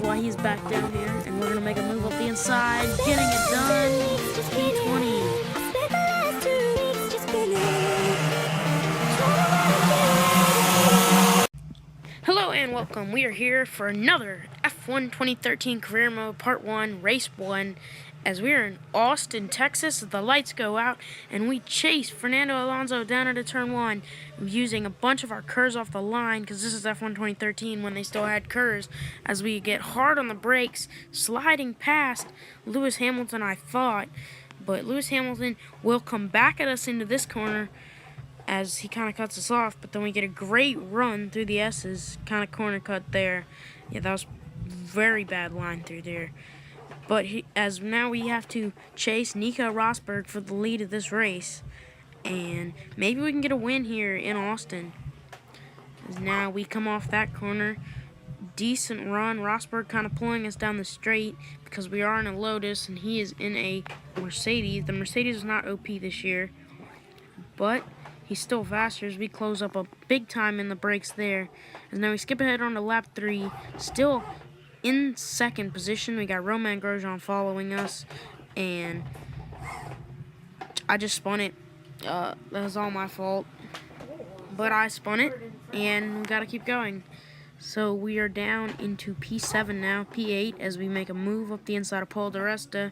why he's back down here, and we're gonna make a move up the inside, getting it done. P20. Hello and welcome. We are here for another F1 2013 Career Mode Part 1, Race 1, as we are in Austin, Texas. The lights go out, and we chase Fernando Alonso down into Turn 1 using a bunch of our curves off the line, because this is F1 2013 when they still had curves, as we get hard on the brakes, sliding past Lewis Hamilton, I thought. But Lewis Hamilton will come back at us into this corner, as he kind of cuts us off, but then we get a great run through the S's, kind of corner cut there. Yeah, that was very bad line through there. But as now we have to chase Nico Rosberg for the lead of this race, and maybe we can get a win here in Austin. As now we come off that corner, decent run, Rosberg kind of pulling us down the straight because we are in a Lotus and he is in a Mercedes. The Mercedes is not OP this year, but he's still faster as we close up a big time in the brakes there. As now we skip ahead on to lap 3, still in second position. We got Romain Grosjean following us, and I just spun it. That was all my fault, but I spun it, and we gotta keep going. So we are down into P7 now, P8, as we make a move up the inside of Paul di Resta,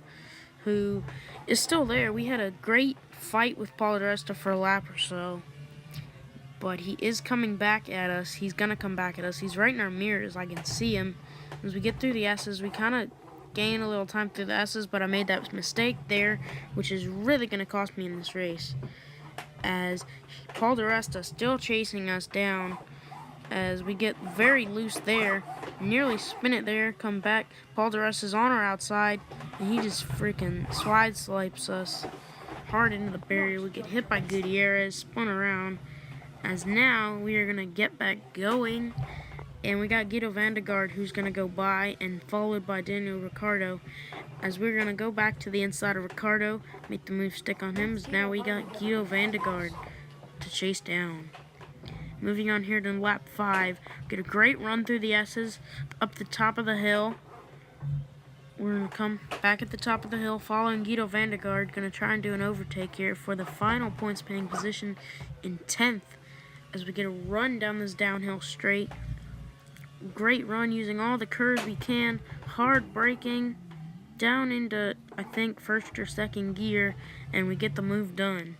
who is still there. We had a great fight with Paul di Resta for a lap or so, but he is coming back at us. He's gonna come back at us. He's right in our mirrors. I can see him. As we get through the S's, we kind of gain a little time through the S's, but I made that mistake there, which is really gonna cost me in this race, as Paul di Resta still chasing us down. As we get very loose there, nearly spin it there, come back. Paul di Resta's on our outside, and he just freaking swipes us hard into the barrier. We get hit by Gutierrez, spun around, as now we are going to get back going, and we got Guido van der Garde who's going to go by, and followed by Daniel Ricciardo, as we're going to go back to the inside of Ricciardo, make the move stick on him, as now we got Guido van der Garde to chase down. Moving on here to lap 5, get a great run through the S's, up the top of the hill. We're going to come back at the top of the hill, following Guido van der Garde, going to try and do an overtake here for the final points paying position in 10th, as we get a run down this downhill straight. Great run using all the curves we can, hard braking, down into, I think, first or second gear, and we get the move done.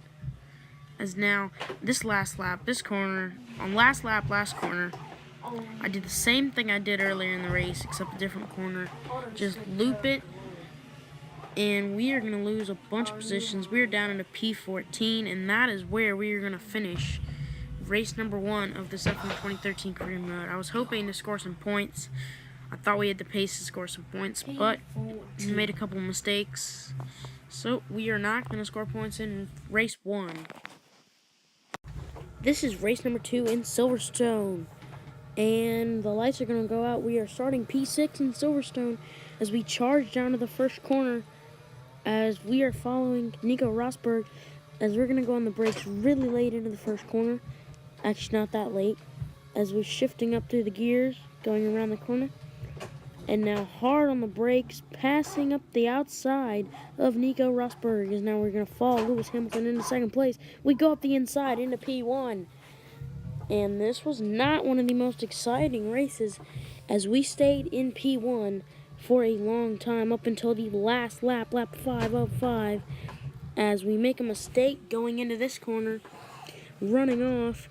As now, this last lap, this corner, on last corner, I did the same thing I did earlier in the race, except a different corner. Just loop it, and we are going to lose a bunch of positions. We are down into P14, and that is where we are going to finish race number 1 of this F1 2013 Career Mode. I was hoping to score some points. I thought we had the pace to score some points, but we made a couple mistakes. So we are not going to score points in race 1. This is race number 2 in Silverstone, and the lights are going to go out. We are starting P6 in Silverstone as we charge down to the first corner, as we are following Nico Rosberg, as we're going to go on the brakes really late into the first corner. Actually, not that late, as we're shifting up through the gears, going around the corner. And now hard on the brakes, passing up the outside of Nico Rosberg, as now we're going to follow Lewis Hamilton into second place. We go up the inside into P1. And this was not one of the most exciting races, as we stayed in P1 for a long time, up until the last lap, lap 5 of 5, as we make a mistake going into this corner, running off,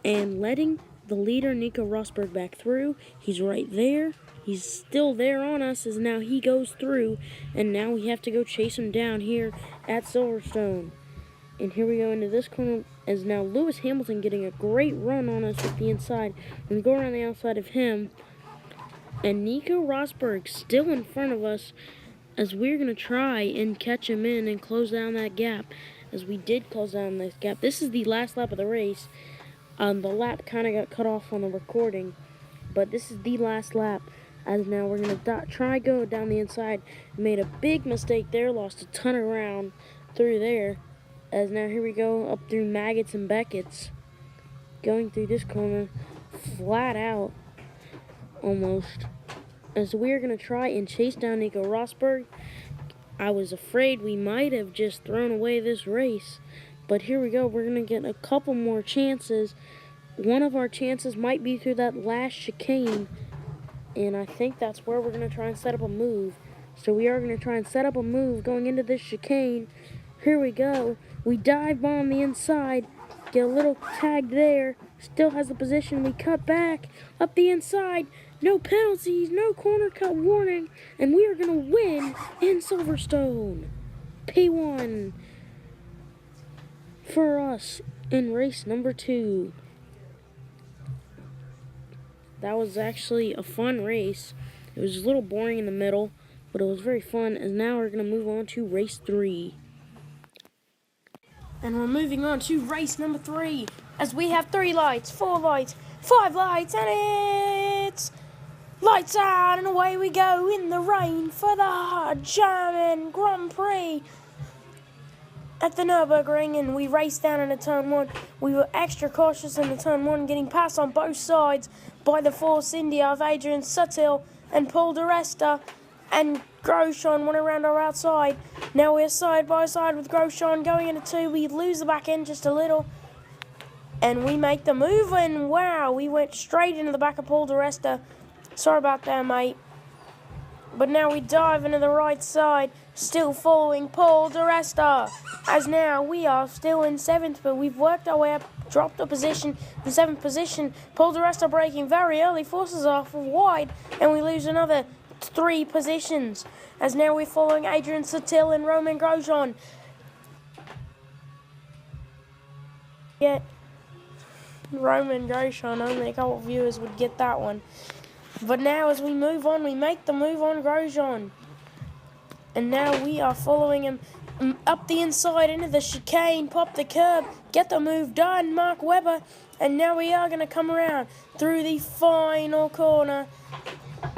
and letting the leader Nico Rosberg back through. He's right there. He's still there on us, as now he goes through, and now we have to go chase him down here at Silverstone. And here we go into this corner, as now Lewis Hamilton getting a great run on us with the inside, and we go around the outside of him, and Nico Rosberg still in front of us, as we're going to try and catch him in and close down that gap, as we did close down this gap. This is the last lap of the race. The lap kind of got cut off on the recording, but this is the last lap, as now we're going to try go down the inside. Made a big mistake there, lost a ton of ground through there, as now here we go up through Maggots and Beckett's, going through this corner flat out almost, as we are going to try and chase down Nico Rosberg. I was afraid we might have just thrown away this race, but here we go. We're going to get a couple more chances. One of our chances might be through that last chicane, and I think that's where we're going to try and set up a move. So we are going to try and set up a move going into this chicane. Here we go. We dive bomb the inside, get a little tag there, still has the position. We cut back up the inside. No penalties, no corner cut warning, and we are going to win in Silverstone. P1 for us in race number 2. That was actually a fun race. It was a little boring in the middle, but it was very fun, and now we're going to move on to race 3. And we're moving on to race number 3, as we have 3 lights, 4 lights, 5 lights, and it's lights out, and away we go in the rain for the German Grand Prix at the Nürburgring, and we raced down into turn 1. We were extra cautious in the turn 1, getting passed on both sides by the Force India of Adrian Sutil and Paul di Resta, and Grosjean went around our outside. Now we're side by side with Grosjean going into 2. We lose the back end just a little, and we make the move, and wow, we went straight into the back of Paul di Resta. Sorry about that, mate. But now we dive into the right side, still following Paul di Resta. As now we are still in 7th, but we've worked our way up, dropped a position in 7th position. Paul di Resta braking very early, forces off wide, and we lose another 3 positions. As now we're following Adrian Sutil and Romain Grosjean. Get Romain Grosjean, only a couple of viewers would get that one. But now as we move on, we make the move on Grosjean. And now we are following him up the inside into the chicane, pop the curb, get the move done, Mark Webber. And now we are going to come around through the final corner.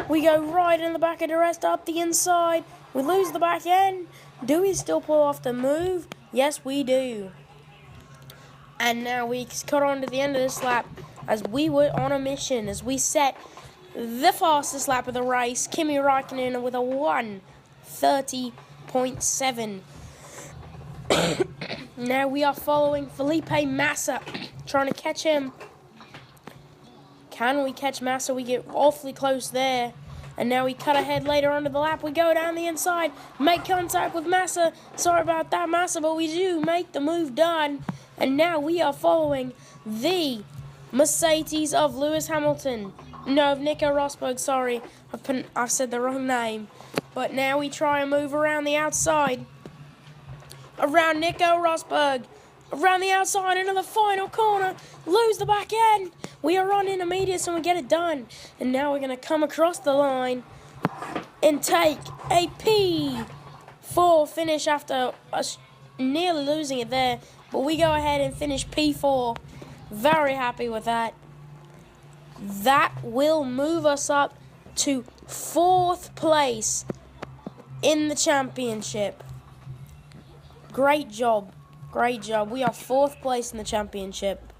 We go right in the back of the rest, up the inside. We lose the back end. Do we still pull off the move? Yes, we do. And now we cut on to the end of this lap as we were on a mission, as we set the fastest lap of the race, Kimi Raikkonen with a 1:30.7. Now we are following Felipe Massa, trying to catch him. Can we catch Massa? We get awfully close there. And now we cut ahead later on to the lap. We go down the inside, make contact with Massa. Sorry about that, Massa, but we do make the move done. And now we are following the Mercedes of Lewis Hamilton. No, of Nico Rosberg, sorry. I've said the wrong name. But now we try and move around the outside. Around Nico Rosberg. Around the outside into the final corner. Lose the back end. We are on intermediates and we get it done. And now we're going to come across the line and take a P4 finish after us nearly losing it there. But we go ahead and finish P4. Very happy with that. That will move us up to 4th place in the championship. Great job. Great job. We are 4th place in the championship.